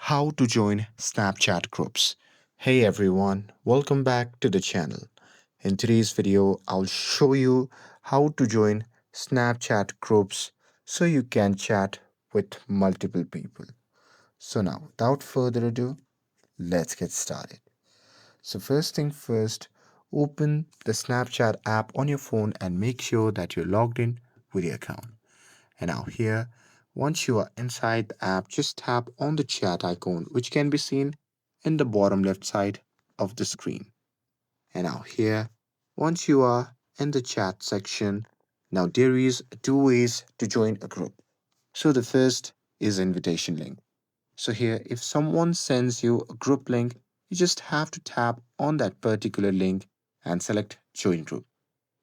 How to join Snapchat groups. Hey everyone, welcome back to the channel. In today's video, I'll show you how to join Snapchat groups so you can chat with multiple people. So now, without further ado, let's get started. So first thing first, open the Snapchat app on your phone and make sure that you're logged in with your account. And now here, once you are inside the app, just tap on the chat icon, which can be seen in the bottom left side of the screen. And now here, once you are in the chat section, now there is two ways to join a group. So the first is invitation link. So here, if someone sends you a group link, you just have to tap on that particular link and select join group.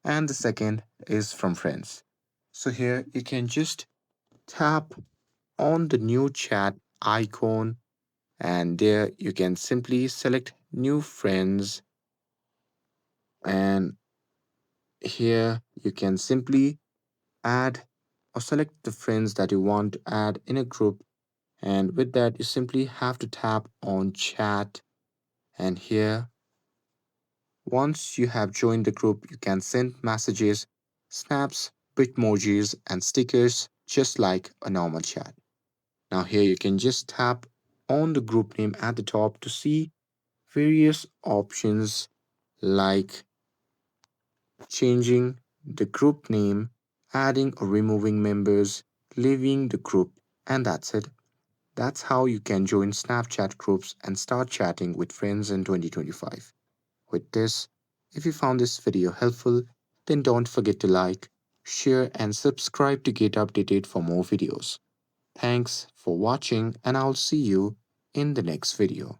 And the second is from friends. So here you can just tap on the new chat icon, and there you can simply select new friends, and here you can simply add or select the friends that you want to add in a group. And with that, you simply have to tap on chat, and here, once you have joined the group, you can send messages, snaps, bitmojis, and stickers just like a normal chat. Now here you can just tap on the group name at the top to see various options like changing the group name, adding or removing members, leaving the group, and that's it. That's how you can join Snapchat groups and start chatting with friends in 2025. With this, if you found this video helpful, then don't forget to like, share, and subscribe to get updated for more videos. Thanks for watching, and I'll see you in the next video.